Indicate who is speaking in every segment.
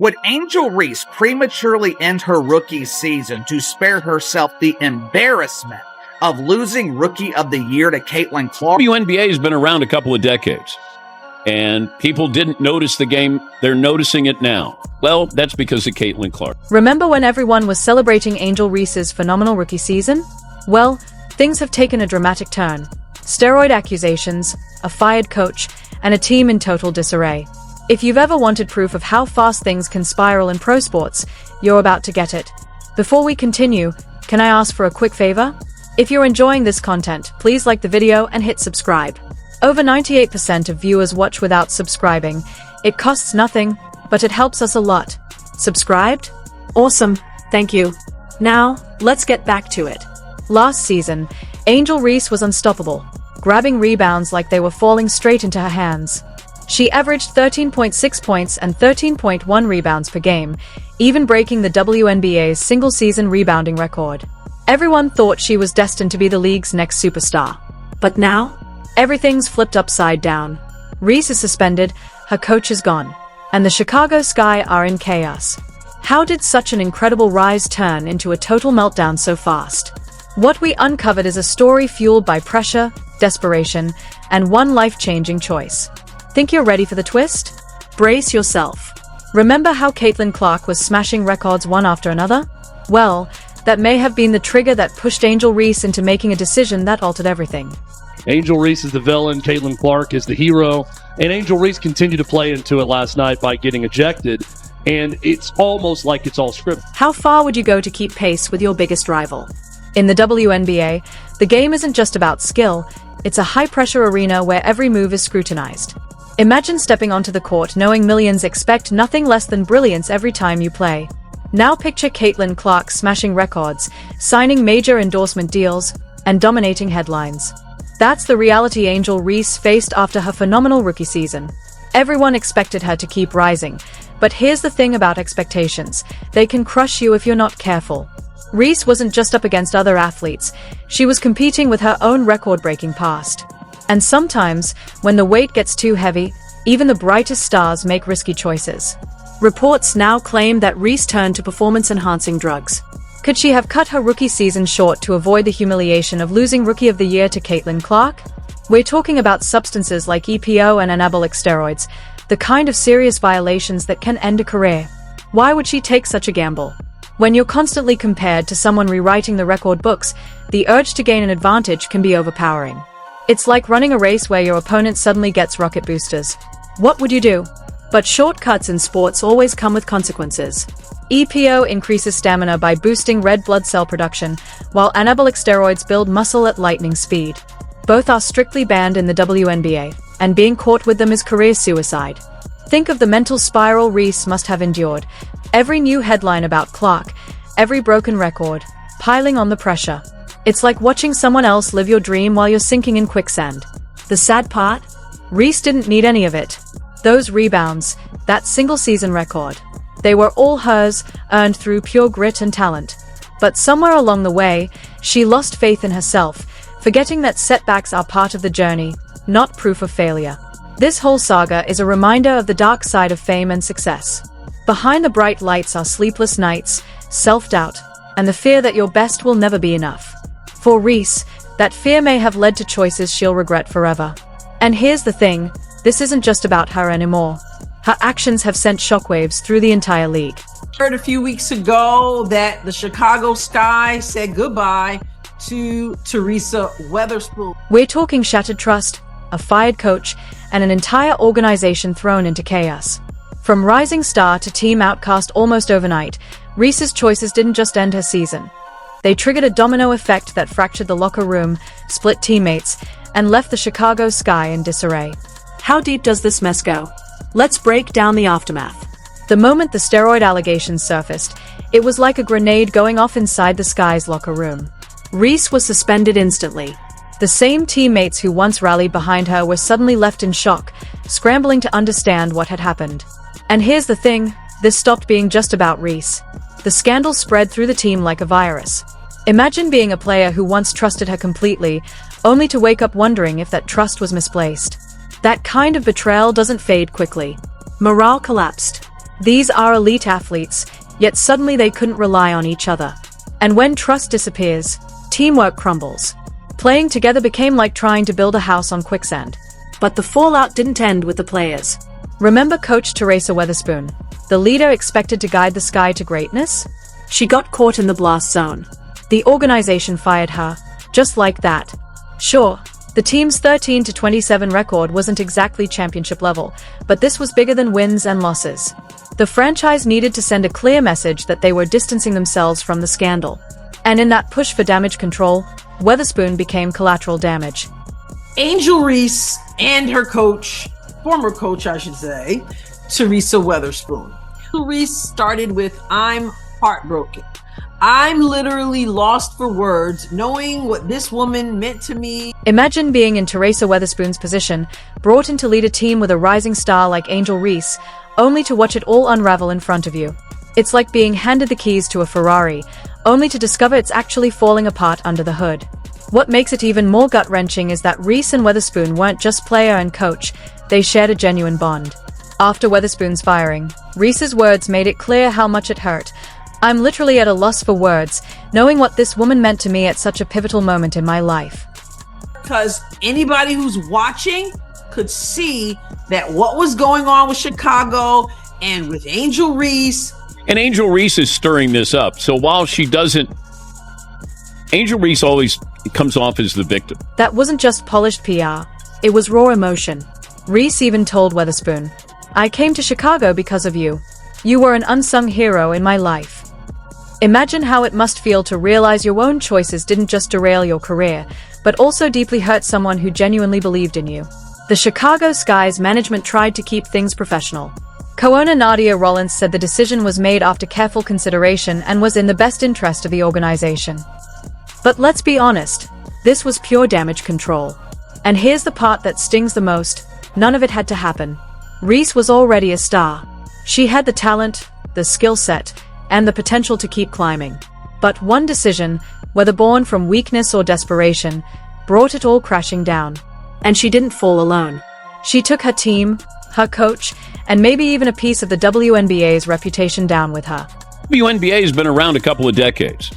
Speaker 1: Would Angel Reese prematurely end her rookie season to spare herself the embarrassment of losing Rookie of the Year to Caitlin Clark?
Speaker 2: WNBA has been around a couple of decades, and people didn't notice the game. They're noticing it now. Well, that's because of Caitlin Clark.
Speaker 3: Remember when everyone was celebrating Angel Reese's phenomenal rookie season? Well, things have taken a dramatic turn. Steroid accusations, a fired coach, and a team in total disarray. If you've ever wanted proof of how fast things can spiral in pro sports, you're about to get it. Before we continue, can I ask for a quick favor? If you're enjoying this content, please like the video and hit subscribe. Over 98% of viewers watch without subscribing. It costs nothing, but it helps us a lot. Subscribed? Awesome, thank you. Now, let's get back to it. Last season, Angel Reese was unstoppable, grabbing rebounds like they were falling straight into her hands. She averaged 13.6 points and 13.1 rebounds per game, even breaking the WNBA's single-season rebounding record. Everyone thought she was destined to be the league's next superstar. But now, everything's flipped upside down. Reese is suspended, her coach is gone, and the Chicago Sky are in chaos. How did such an incredible rise turn into a total meltdown so fast? What we uncovered is a story fueled by pressure, desperation, and one life-changing choice. Think you're ready for the twist? Brace yourself. Remember how Caitlin Clark was smashing records one after another? Well, that may have been the trigger that pushed Angel Reese into making a decision that altered everything.
Speaker 4: Angel Reese is the villain, Caitlin Clark is the hero, and Angel Reese continued to play into it last night by getting ejected, and it's almost like it's all scripted.
Speaker 3: How far would you go to keep pace with your biggest rival? In the WNBA, the game isn't just about skill, it's a high-pressure arena where every move is scrutinized. Imagine stepping onto the court knowing millions expect nothing less than brilliance every time you play. Now picture Caitlin Clark smashing records, signing major endorsement deals, and dominating headlines. That's the reality Angel Reese faced after her phenomenal rookie season. Everyone expected her to keep rising, but here's the thing about expectations: they can crush you if you're not careful. Reese wasn't just up against other athletes, she was competing with her own record-breaking past. And sometimes, when the weight gets too heavy, even the brightest stars make risky choices. Reports now claim that Reese turned to performance-enhancing drugs. Could she have cut her rookie season short to avoid the humiliation of losing Rookie of the Year to Caitlin Clark? We're talking about substances like EPO and anabolic steroids, the kind of serious violations that can end a career. Why would she take such a gamble? When you're constantly compared to someone rewriting the record books, the urge to gain an advantage can be overpowering. It's like running a race where your opponent suddenly gets rocket boosters. What would you do? But shortcuts in sports always come with consequences. EPO increases stamina by boosting red blood cell production, while anabolic steroids build muscle at lightning speed. Both are strictly banned in the WNBA, and being caught with them is career suicide. Think of the mental spiral Reese must have endured. Every new headline about Clark, every broken record, piling on the pressure. It's like watching someone else live your dream while you're sinking in quicksand. The sad part? Reese didn't need any of it. Those rebounds, that single-season record, they were all hers, earned through pure grit and talent. But somewhere along the way, she lost faith in herself, forgetting that setbacks are part of the journey, not proof of failure. This whole saga is a reminder of the dark side of fame and success. Behind the bright lights are sleepless nights, self-doubt, and the fear that your best will never be enough. For Reese, that fear may have led to choices she'll regret forever. And here's the thing, this isn't just about her anymore. Her actions have sent shockwaves through the entire league.
Speaker 5: Heard a few weeks ago that the Chicago Sky said goodbye to Teresa Weatherspoon.
Speaker 3: We're talking shattered trust, a fired coach, and an entire organization thrown into chaos. From rising star to team outcast almost overnight, Reese's choices didn't just end her season. They triggered a domino effect that fractured the locker room, split teammates, and left the Chicago Sky in disarray. How deep does this mess go? Let's break down the aftermath. The moment the steroid allegations surfaced, it was like a grenade going off inside the Sky's locker room. Reese was suspended instantly. The same teammates who once rallied behind her were suddenly left in shock, scrambling to understand what had happened. And here's the thing, this stopped being just about Reese. The scandal spread through the team like a virus. Imagine being a player who once trusted her completely, only to wake up wondering if that trust was misplaced. That kind of betrayal doesn't fade quickly. Morale collapsed. These are elite athletes, yet suddenly they couldn't rely on each other. And when trust disappears, teamwork crumbles. Playing together became like trying to build a house on quicksand. But the fallout didn't end with the players. Remember Coach Teresa Weatherspoon, the leader expected to guide the Sky to greatness? She got caught in the blast zone. The organization fired her, just like that. Sure, the team's 13-27 record wasn't exactly championship level, but this was bigger than wins and losses. The franchise needed to send a clear message that they were distancing themselves from the scandal. And in that push for damage control, Weatherspoon became collateral damage.
Speaker 5: Angel Reese and her coach, former coach, I should say, Teresa Weatherspoon. Reese started with, "I'm heartbroken. I'm literally lost for words, knowing what this woman meant to me."
Speaker 3: Imagine being in Teresa Weatherspoon's position, brought in to lead a team with a rising star like Angel Reese, only to watch it all unravel in front of you. It's like being handed the keys to a Ferrari, only to discover it's actually falling apart under the hood. What makes it even more gut-wrenching is that Reese and Weatherspoon weren't just player and coach, they shared a genuine bond. After Weatherspoon's firing, Reese's words made it clear how much it hurt. "I'm literally at a loss for words, knowing what this woman meant to me at such a pivotal moment in my life."
Speaker 5: Because anybody who's watching could see that what was going on with Chicago and with Angel Reese.
Speaker 2: And Angel Reese is stirring this up. So while she doesn't, Angel Reese always comes off as the victim.
Speaker 3: That wasn't just polished PR, it was raw emotion. Reese even told Weatherspoon, "I came to Chicago because of you. You were an unsung hero in my life." Imagine how it must feel to realize your own choices didn't just derail your career, but also deeply hurt someone who genuinely believed in you. The Chicago Sky's management tried to keep things professional. Co-owner Nadia Rollins said the decision was made after careful consideration and was in the best interest of the organization. But let's be honest, this was pure damage control. And here's the part that stings the most: none of it had to happen. Reese was already a star. She had the talent, the skill set, and the potential to keep climbing. But one decision, whether born from weakness or desperation, brought it all crashing down. And she didn't fall alone. She took her team, her coach, and maybe even a piece of the WNBA's reputation down with her.
Speaker 2: WNBA has been around a couple of decades,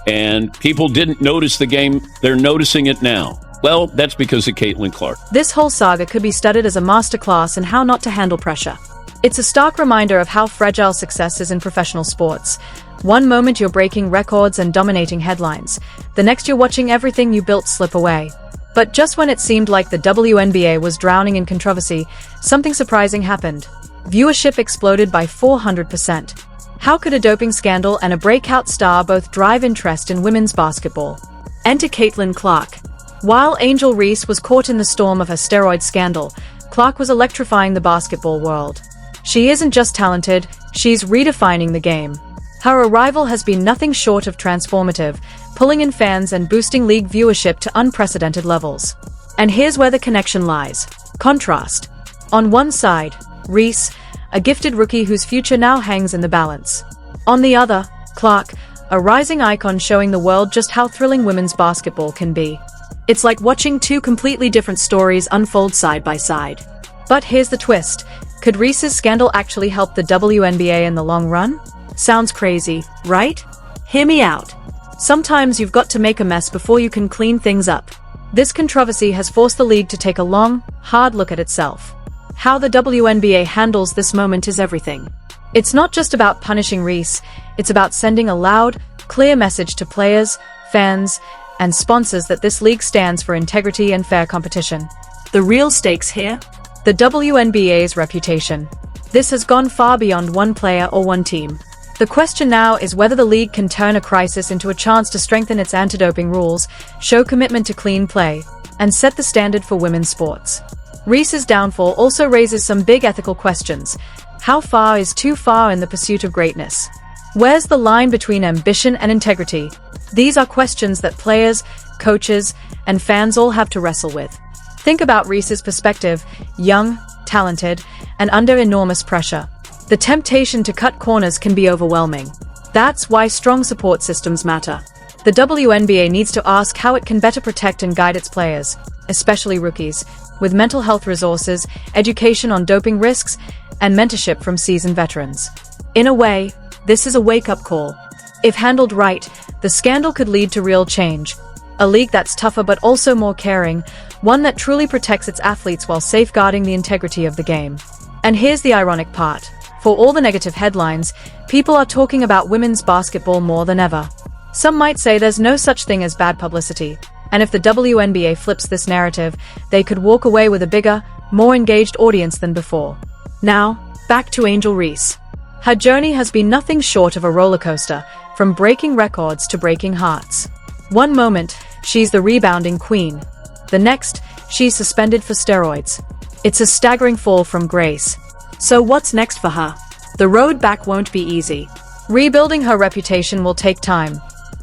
Speaker 2: and people didn't notice the game. They're noticing it now. Well, that's because of Caitlin Clark.
Speaker 3: This whole saga could be studied as a masterclass in how not to handle pressure. It's a stark reminder of how fragile success is in professional sports. One moment you're breaking records and dominating headlines. The next you're watching everything you built slip away. But just when it seemed like the WNBA was drowning in controversy, something surprising happened. Viewership exploded by 400%. How could a doping scandal and a breakout star both drive interest in women's basketball? Enter Caitlin Clark. While Angel Reese was caught in the storm of a steroid scandal, Clark was electrifying the basketball world. She isn't just talented, she's redefining the game. Her arrival has been nothing short of transformative, pulling in fans and boosting league viewership to unprecedented levels. And here's where the connection lies. Contrast. On one side, Reese, a gifted rookie whose future now hangs in the balance. On the other, Clark, a rising icon showing the world just how thrilling women's basketball can be. It's like watching two completely different stories unfold side by side. But here's the twist. Could Reese's scandal actually help the WNBA in the long run? Sounds crazy, right? Hear me out. Sometimes you've got to make a mess before you can clean things up. This controversy has forced the league to take a long, hard look at itself. How the WNBA handles this moment is everything. It's not just about punishing Reese, it's about sending a loud, clear message to players, fans, and sponsors that this league stands for integrity and fair competition. The real stakes here? The WNBA's reputation. This has gone far beyond one player or one team. The question now is whether the league can turn a crisis into a chance to strengthen its anti-doping rules, show commitment to clean play, and set the standard for women's sports. Reese's downfall also raises some big ethical questions. How far is too far in the pursuit of greatness? Where's the line between ambition and integrity? These are questions that players, coaches, and fans all have to wrestle with. Think about Reese's perspective: young, talented, and under enormous pressure. The temptation to cut corners can be overwhelming. That's why strong support systems matter. The WNBA needs to ask how it can better protect and guide its players. especially rookies, with mental health resources, education on doping risks, and mentorship from seasoned veterans. In a way, this is a wake-up call. If handled right, the scandal could lead to real change. A league that's tougher but also more caring, one that truly protects its athletes while safeguarding the integrity of the game. And here's the ironic part. For all the negative headlines, people are talking about women's basketball more than ever. Some might say there's no such thing as bad publicity, and if the WNBA flips this narrative, they could walk away with a bigger, more engaged audience than before. Now, back to Angel Reese. Her journey has been nothing short of a roller coaster, from breaking records to breaking hearts. One moment, she's the rebounding queen. The next, she's suspended for steroids. It's a staggering fall from grace. So what's next for her? The road back won't be easy. Rebuilding her reputation will take time.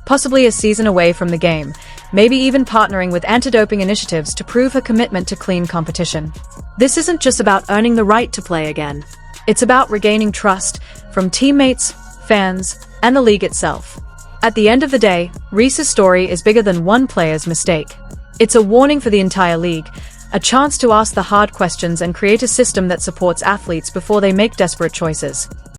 Speaker 3: Possibly a season away from the game, maybe even partnering with anti-doping initiatives to prove her commitment to clean competition. This isn't just about earning the right to play again. It's about regaining trust from teammates, fans, and the league itself. At the end of the day, Reese's story is bigger than one player's mistake. It's a warning for the entire league, a chance to ask the hard questions and create a system that supports athletes before they make desperate choices.